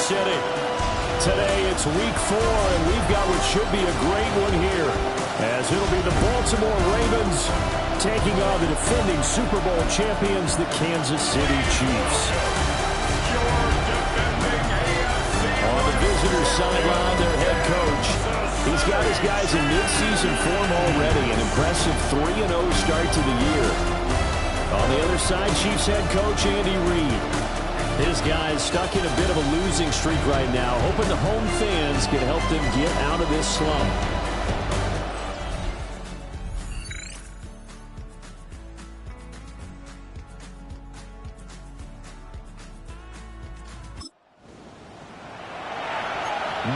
City. Today it's week 4, and we've got what should be a great one here, as it'll be the Baltimore Ravens taking on the defending Super Bowl champions, the Kansas City Chiefs. On the visitors' sideline, their head coach. He's got his guys in mid-season form already, an impressive 3-0 start to the year. On the other side, Chiefs head coach Andy Reid. His guys stuck in a bit of a losing streak right now, hoping the home fans can help them get out of this slump.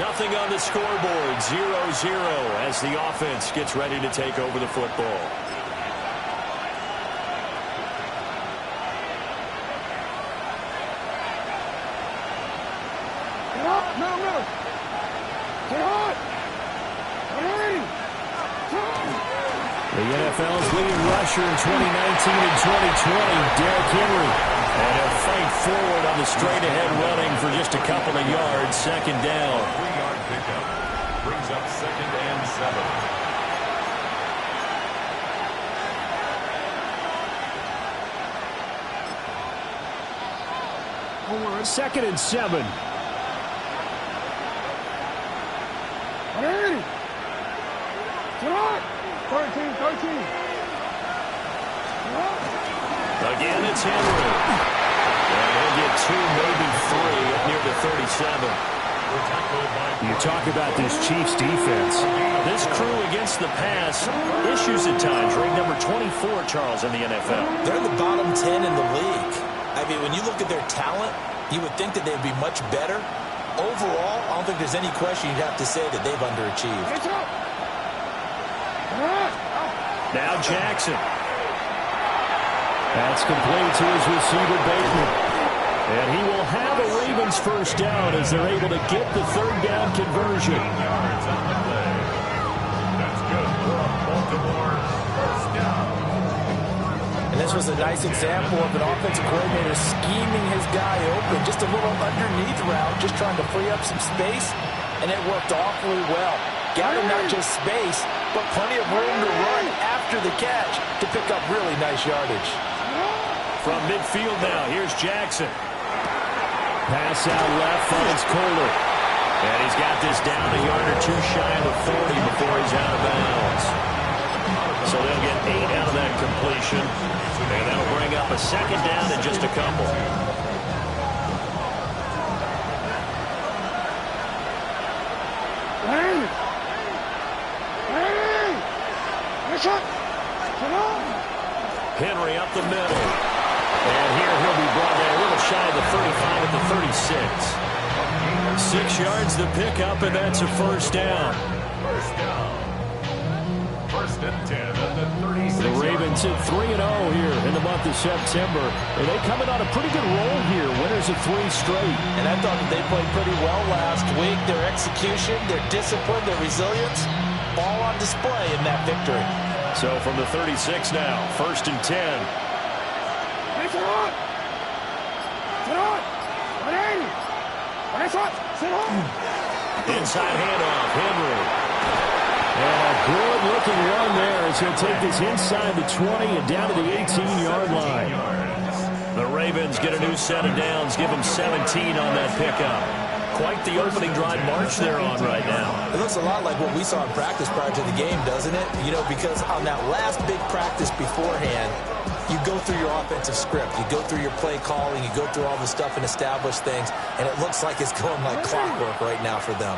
Nothing on the scoreboard, 0-0 as the offense gets ready to take over the football. The NFL's leading rusher in 2019 and 2020, Derrick Henry. And he'll fight forward on the straight-ahead running for just a couple of yards. Second down. 3-yard pickup. Brings up 2nd and 7. 2nd and 7. Ready. Come on. 13. Again, it's Henry. And he'll get 2, maybe 3 up near the 37. You talk about this Chiefs defense. This crew against the pass, issues at times. Ranked number 24, Charles, in the NFL. They're in the bottom 10 in the league. I mean, when you look at their talent, you would think that they'd be much better. Overall, I don't think there's any question you'd have to say that they've underachieved. Now Jackson. That's complete to his receiver, Bateman. And he will have a Ravens first down as they're able to get the 3rd down conversion. Yards on the play. That's good for a Baltimore first down. And this was a nice example of an offensive coordinator scheming his guy open. Just a little underneath route, just trying to free up some space. And it worked awfully well. Got him not just space, but plenty of room to run after the catch to pick up really nice yardage. From midfield now, here's Jackson. Pass out left, finds Kohler. And he's got this down a yard or 2 shy of the 40 before he's out of bounds. So they'll get 8 out of that completion. And that'll bring up a 2nd down and just a couple. Henry up the middle. And here he'll be brought down a little shy of the 35 at the 36. 6 yards the pickup, and that's a first down. First down. 1st and 10 at the 36. The Ravens hit 3-0 here in the month of September. And they coming on a pretty good roll here. Winners of 3 straight. And I thought that they played pretty well last week. Their execution, their discipline, their resilience, all on display in that victory. So from the 36 now, 1st and 10. Inside handoff, Henry. And a good-looking run there as he'll take this inside the 20 and down to the 18-yard line. The Ravens get a new set of downs, give them 17 on that pickup. Quite the opening drive march they're on right now. It looks a lot like what we saw in practice prior to the game, doesn't it? You know, because on that last big practice beforehand, you go through your offensive script. You go through your play calling. You go through all the stuff and establish things. And it looks like it's going like clockwork right now for them.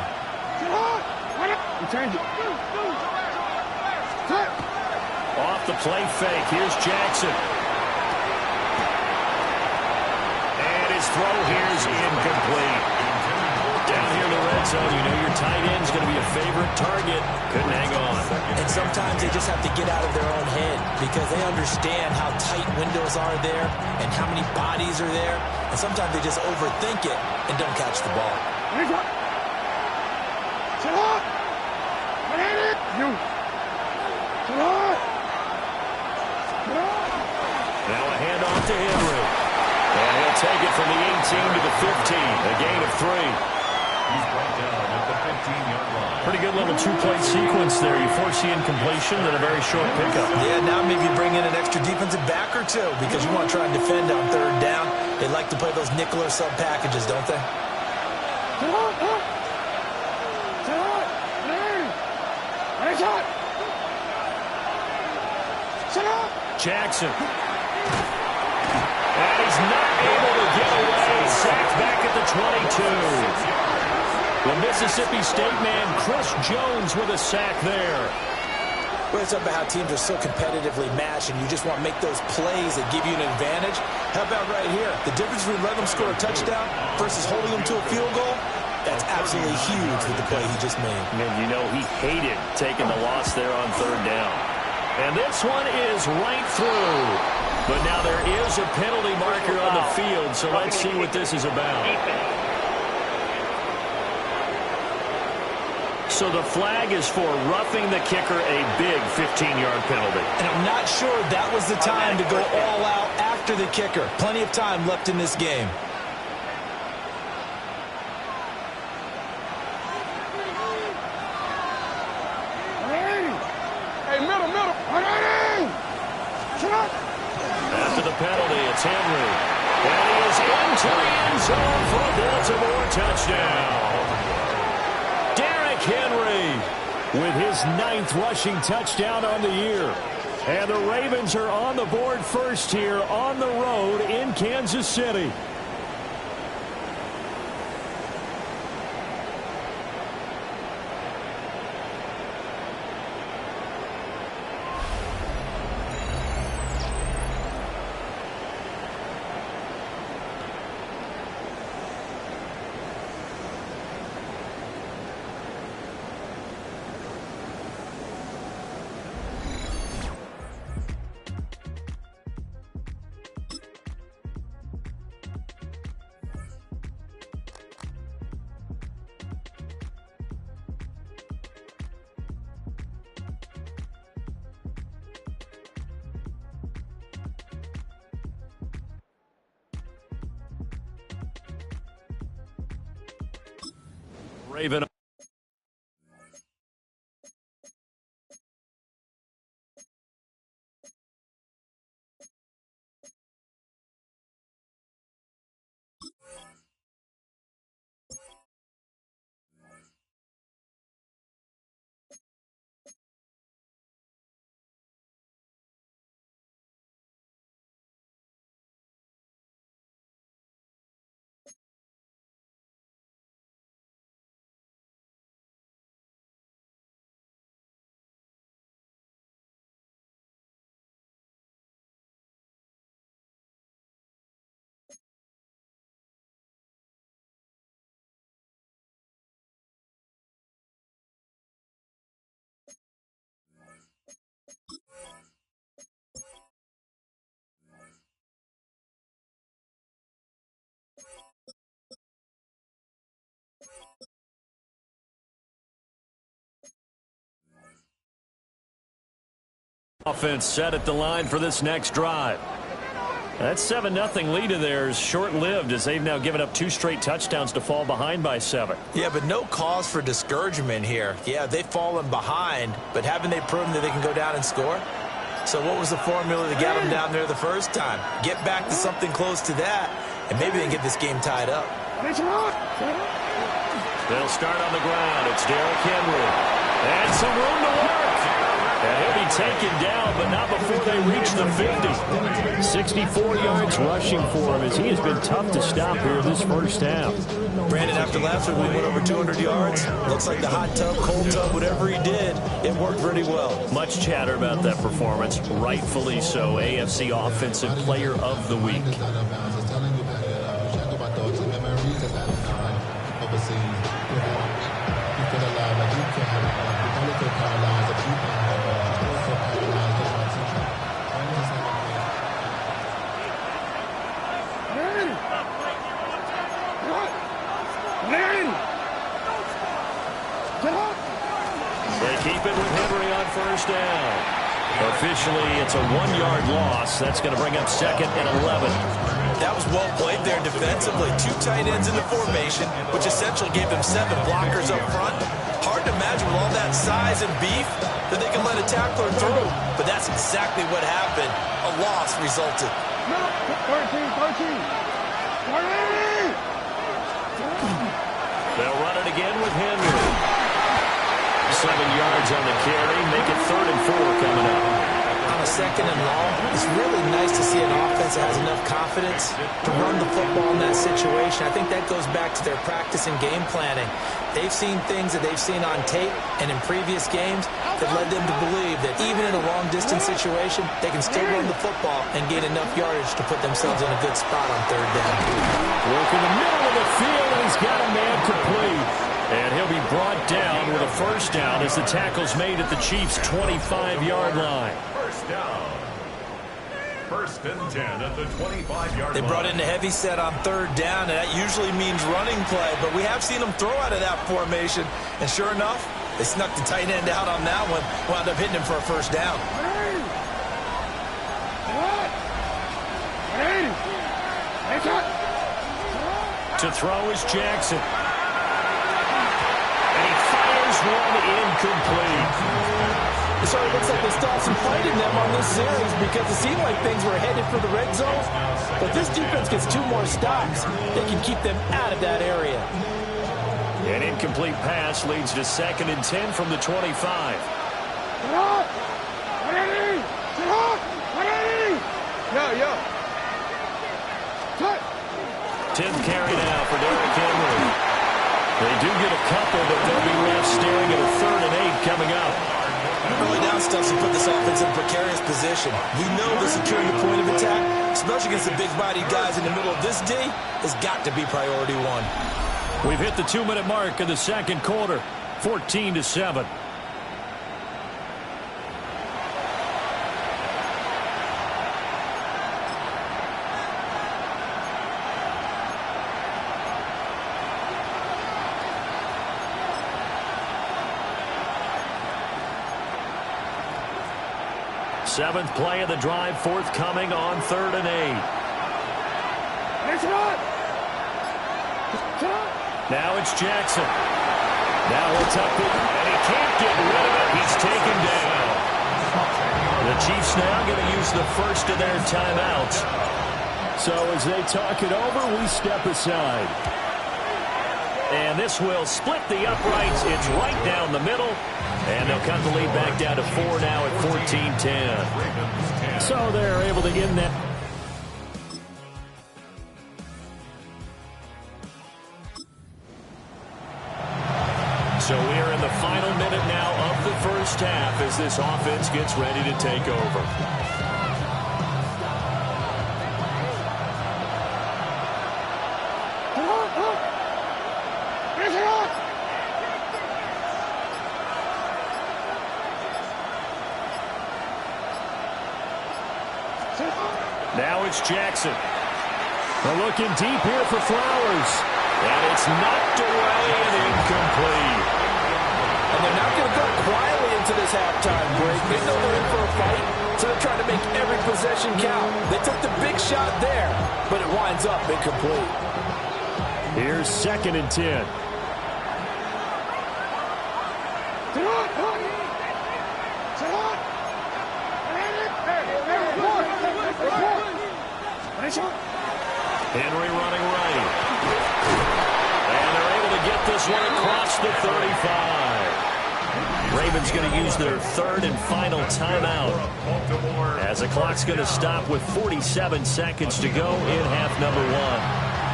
Off the play fake. Here's Jackson. And his throw here is incomplete. Down here in the red zone, you know your tight end's going to be a favorite target. Couldn't hang on. And sometimes they just have to get out of their own head because they understand how tight windows are there and how many bodies are there. And sometimes they just overthink it and don't catch the ball. Now a handoff to Henry. And he'll take it from the 18 to the 15. A gain of 3. He's brought down at the 15-yard line. Pretty good little two-play sequence there. You force the incompletion, then a very short pickup. Yeah, now maybe bring in an extra defensive back or two because you want to try and defend on third down. They like to play those nickel or sub packages, don't they? Jackson. And he's not able to get away. Sacked back at the 22. The Mississippi State man, Chris Jones, with a sack there. Well, it's about how teams are so competitively matched, and you just want to make those plays that give you an advantage. How about right here? The difference between letting them score a touchdown versus holding them to a field goal, that's absolutely huge with the play he just made. And you know he hated taking the loss there on third down. And this one is right through. But now there is a penalty marker on the field, so let's see what this is about. So the flag is for roughing the kicker, a big 15-yard penalty. And I'm not sure that was the time to go all out after the kicker. Plenty of time left in this game. After the penalty, it's Henry. And he is into the end zone for a Baltimore touchdown. Derrick Henry with his 9th rushing touchdown on the year. And the Ravens are on the board first here on the road in Kansas City. Raven. Offense set at the line for this next drive. That 7-0 lead of theirs short-lived as they've now given up 2 straight touchdowns to fall behind by 7. Yeah, but no cause for discouragement here. Yeah, they've fallen behind, but haven't they proven that they can go down and score? So what was the formula that got them down there the first time? Get back to something close to that, and maybe they can get this game tied up. They'll start on the ground. It's Derrick Henry. And some room to work. And he'll be taken down, but not before they reach the 50. 64 yards rushing for him as he has been tough to stop here this first half. Brandon, after last week we went over 200 yards. Looks like the hot tub, cold tub, whatever he did, it worked pretty well. Much chatter about that performance. Rightfully so. AFC Offensive Player of the Week. They keep it with Henry on first down. Officially, it's a 1-yard loss. That's going to bring up 2nd and 11. That was well played there defensively. 2 tight ends in the formation, which essentially gave them 7 blockers up front. Hard to imagine with all that size and beef that they can let a tackler through. But that's exactly what happened. A loss resulted. 13. They'll run it again with Henry. 7 yards on the carry. Make it 3rd and 4 coming up. On a 2nd and long, it's really nice to see an offense that has enough confidence to run the football in that situation. I think that goes back to their practice and game planning. They've seen things that they've seen on tape and in previous games that led them to believe that even in a long-distance situation, they can still run the football and gain enough yardage to put themselves in a good spot on 3rd down. Work in the middle of the field, and he's got a man complete. And he'll be brought down with a 1st down as the tackle's made at the Chiefs' 25-yard line. 1st down. 1st and 10 at the 25-yard line. They brought in the heavy set on 3rd down, and that usually means running play. But we have seen them throw out of that formation. And sure enough, they snuck the tight end out on that one. Wound up hitting him for a 1st down. To throw is Jackson. And he fires one incomplete. It sort of looks like they stalled some fight in them on this series because it seemed like things were headed for the red zone. But this defense gets 2 more stops. They can keep them out of that area. An incomplete pass leads to 2nd and 10 from the 25. Yeah. 10th carry now for Derrick Henry. They do get a couple, but they'll be left staring at a 3rd and 8 coming up. Early down stuff to put this offense in a precarious position. We know the securing the point of attack, especially against the big-bodied guys in the middle of this D, has got to be priority 1. We've hit the 2-minute mark in the 2nd quarter, 14-7. Seventh play of the drive, forthcoming on 3rd and 8. Now it's Jackson. Now he'll tuck it, and he can't get rid of it. He's taken down. The Chiefs now going to use the 1st of their timeouts. So as they talk it over, we step aside. And this will split the uprights. It's right down the middle. And they'll cut the lead back down to 4 now at 14-10. So they're able to end that. So we are in the final minute now of the 1st half as this offense gets ready to take over. Now it's Jackson. They're looking deep here for Flowers. And it's knocked away and incomplete. And they're not going to go quietly into this halftime break. They know they're in for a fight, so they're trying to make every possession count. They took the big shot there, but it winds up incomplete. Here's 2nd and 10. Henry running right. And they're able to get this one across the 35. Ravens going to use their 3rd and final timeout as the clock's going to stop with 47 seconds to go in half number 1.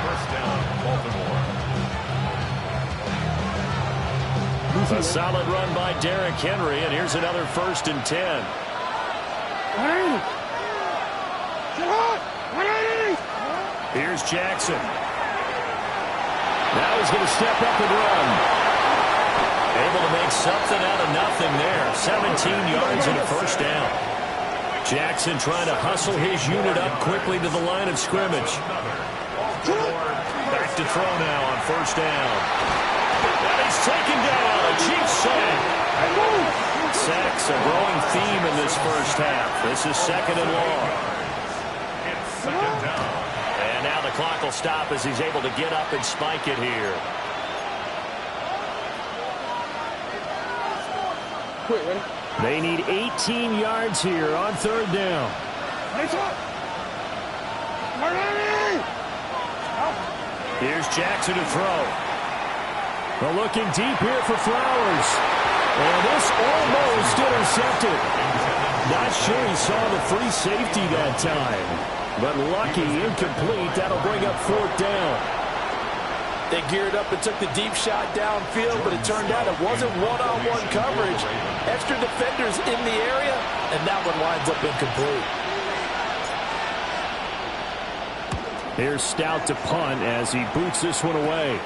1st down, Baltimore. A solid run by Derrick Henry, and here's another 1st and 10. Here's Jackson. Now he's going to step up and run. Able to make something out of nothing there. 17 yards and a 1st down. Jackson trying to hustle his unit up quickly to the line of scrimmage. Back to throw now on 1st down. And he's taken down. A Chiefs sack. Sacks a growing theme in this 1st half. This is 2nd and long. It's 2nd down. clock will stop as he's able to get up and spike it here. Quick, ready? They need 18 yards here on third down. Nice up. Here's Jackson to throw. Well, looking deep here for Flowers. And this almost intercepted. Not sure he saw the free safety that time. But lucky, incomplete. That'll bring up fourth down. They geared up and took the deep shot downfield, but it turned out it wasn't one-on-one coverage. Extra defenders in the area, and that one winds up incomplete. Here's Stout to punt as he boots this one away.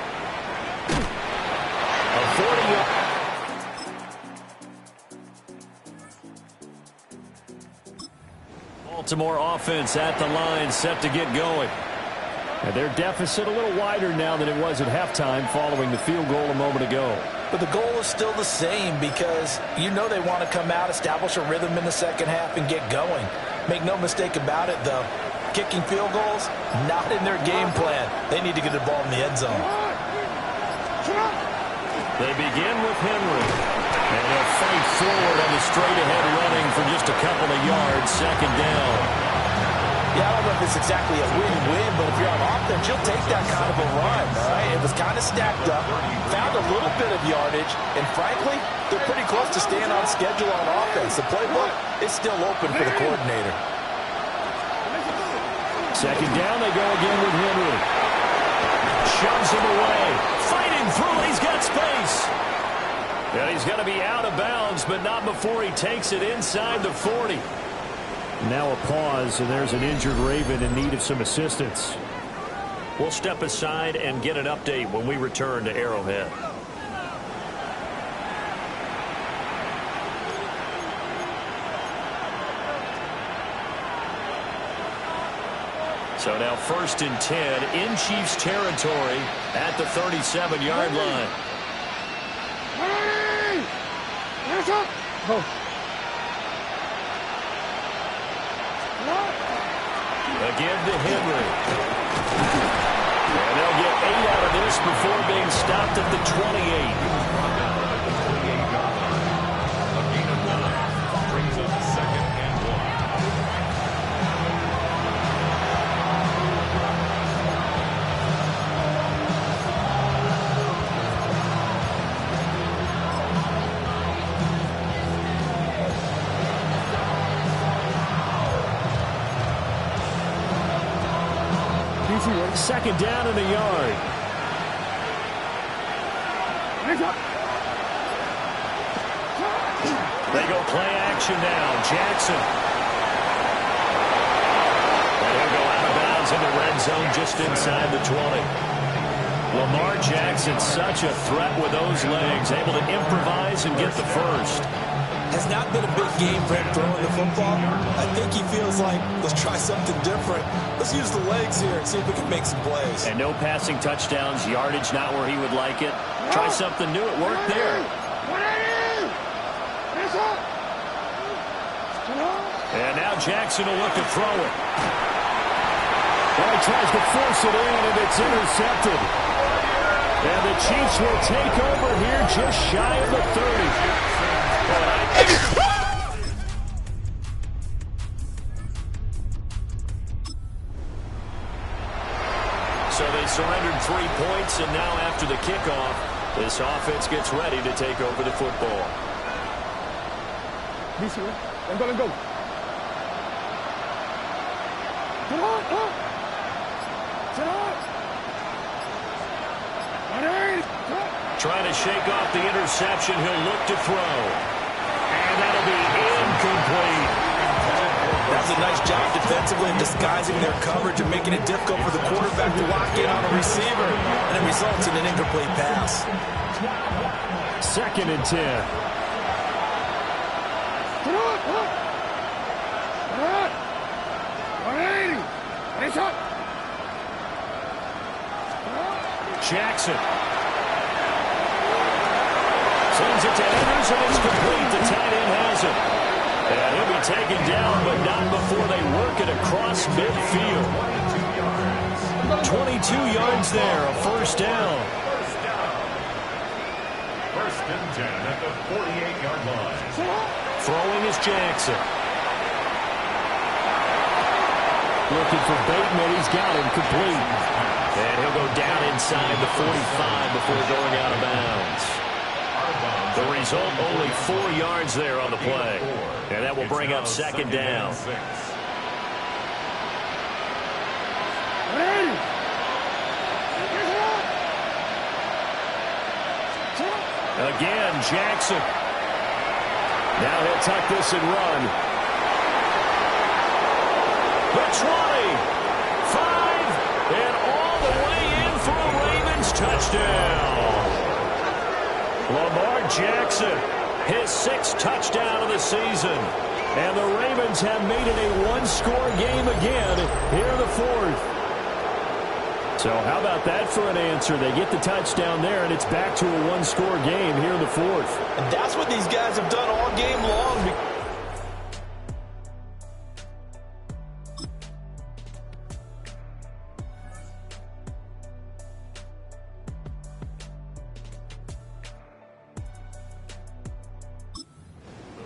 A 40-yard. Baltimore offense at the line, set to get going. And their deficit a little wider now than it was at halftime following the field goal a moment ago. But the goal is still the same because you know they want to come out, establish a rhythm in the second half, and get going. Make no mistake about it, though. Kicking field goals, not in their game plan. They need to get the ball in the end zone. They begin with Henry. And a fight forward on the straight-ahead running for just a couple of yards, second down. Yeah, I don't know if it's exactly a win-win, but if you're on offense, you'll take that kind of a run, all right? It was kind of stacked up, found a little bit of yardage, and frankly, they're pretty close to staying on schedule on offense. The playbook is still open for the coordinator. Second down, they go again with Henry. Shoves him away. Fighting through, he's got space. And he's going to be out of bounds, but not before he takes it inside the 40. Now a pause, and there's an injured Raven in need of some assistance. We'll step aside and get an update when we return to Arrowhead. So now 1st and 10 in Chiefs territory at the 37-yard line. Again to Henry. And they'll get 8 out of this before being stopped at the 28. Second down in the yard. They go play action now. Jackson. And he'll go out of bounds in the red zone just inside the 20. Lamar Jackson, such a threat with those legs, able to improvise and get the first. Has not been a big game for him throwing the football. I think he feels like, let's try something different. Let's use the legs here and see if we can make some plays. And no passing touchdowns, yardage not where he would like it. Try something new. It worked there. And now Jackson will look to throw it. Well, he tries to force it in, and it's intercepted. And the Chiefs will take over here just shy of the 30. So they surrendered 3 points, and now after the kickoff, this offense gets ready to take over the football. Let go. Trying to shake off the interception. He'll look to throw. And that'll be incomplete. That's a nice job defensively in disguising their coverage and making it difficult for the quarterback to lock in on a receiver. And it results in an incomplete pass. 2nd and 10. Jackson. Sends it to Anders, and it's complete. The tight end has it. And he'll be taken down, but not before they work it across midfield. 22 yards there, a first down. First and 10 at the 48-yard line. Throwing is Jackson. Looking for Bateman. He's got him complete. And he'll go down inside the 45 before going out of bounds. The result, only 4 yards there on the play. And that will bring up second down. Again, Jackson. Now he'll tuck this and run. The 20, 5, and all the way in for a Ravens touchdown. Lamar Jackson, his 6th touchdown of the season. And the Ravens have made it a one-score game again here in the 4th. So how about that for an answer? They get the touchdown there, and it's back to a one-score game here in the 4th. And that's what these guys have done all game long.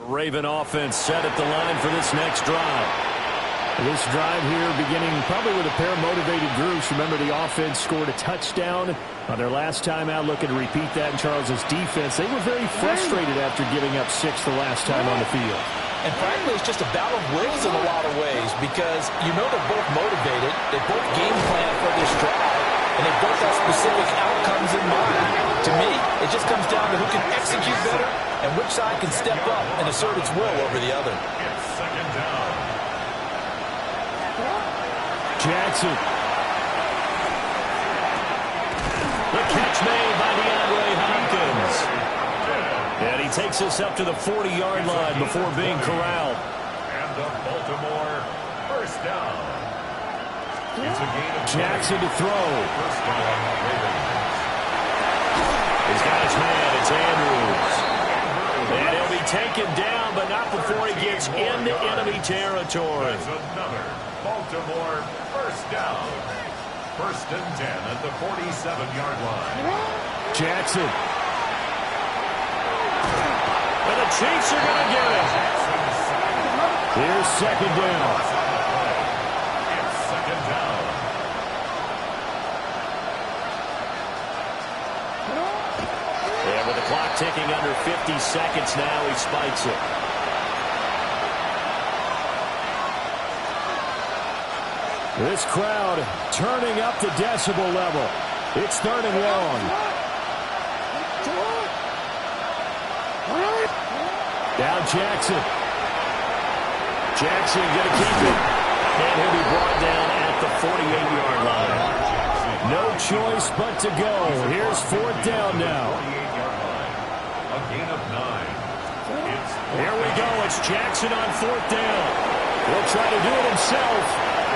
Raven offense set at the line for this next drive. This drive here beginning probably with a pair of motivated groups. Remember, the offense scored a touchdown on their last time out. Looking to repeat that in Charles's defense. They were very frustrated after giving up 6 the last time on the field. And frankly, it's just a battle of wills in a lot of ways because you know they're both motivated. They both game plan for this drive, and they both have specific outcomes in mind. To me, it just comes down to who can execute better and which side can step up and assert its will over the other. It's second down. Jackson. The catch made by DeAndre Hopkins. And he takes us up to the 40-yard line before being corralled. And the Baltimore first down. It's a gain of Jackson to throw. First down, Ravens. He's got his man. It's Andrews. And he'll be taken down, but not before he gets into enemy territory. That's another Baltimore first down. First and 10 at the 47-yard line. Jackson. And the Chiefs are going to get it. Here's second down. It's second down. And with the clock ticking under 50 seconds now, he spikes it. This crowd turning up the decibel level. It's 3rd and long. Now Jackson. Jackson going to keep it. And he'll be brought down at the 48-yard line. No choice but to go. Here's 4th down now. 48-yard line. A gain of 9. Here we go. It's Jackson on 4th down. He'll try to do it himself.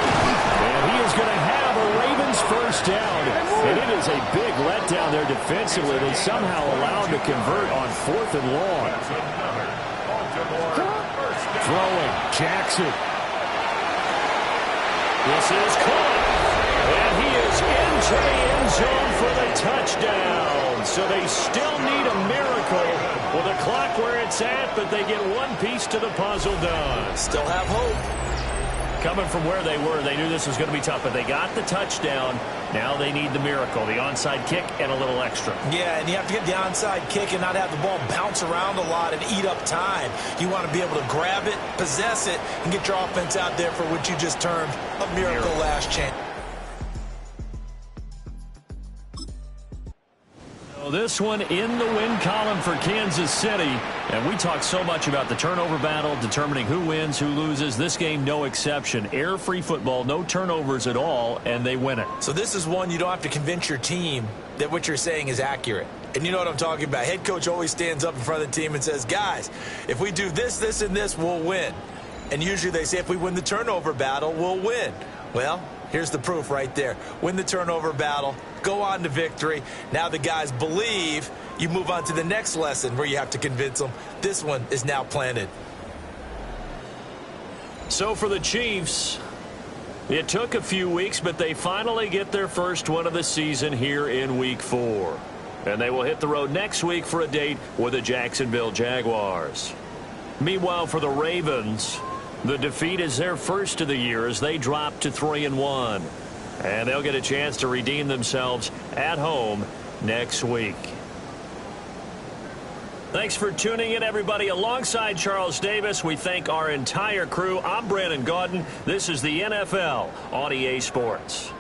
And he is going to have a Ravens first down. And it is a big letdown there defensively. They somehow allowed to convert on 4th and long. Throwing. Jackson. This is caught. And he is into the end zone for the touchdown. So they still need a miracle with the clock where it's at, but they get one piece to the puzzle done. Still have hope. Coming from where they were, they knew this was going to be tough, but they got the touchdown. Now they need the miracle, the onside kick and a little extra. Yeah, and you have to get the onside kick and not have the ball bounce around a lot and eat up time. You want to be able to grab it, possess it, and get your offense out there for what you just termed a miracle last chance. This one in the win column for Kansas City. And we talked so much about the turnover battle, determining who wins, who loses. This game, no exception. Air-free football, no turnovers at all, and they win it. So this is one you don't have to convince your team that what you're saying is accurate. And you know what I'm talking about. Head coach always stands up in front of the team and says, guys, if we do this, this, and this, we'll win. And usually they say if we win the turnover battle, we'll win. Well, here's the proof right there. Win the turnover battle. Go on to victory. Now the guys believe. You move on to the next lesson where you have to convince them. This one is now planted. So for the Chiefs, It took a few weeks, but they finally get their first one of the season here in Week 4. And they will hit the road next week for a date with the Jacksonville Jaguars. Meanwhile, for the Ravens, the defeat is their first of the year as they drop to 3-1. And they'll get a chance to redeem themselves at home next week. Thanks for tuning in, everybody. Alongside Charles Davis, we thank our entire crew. I'm Brandon Gaudin. This is the NFL on EA Sports.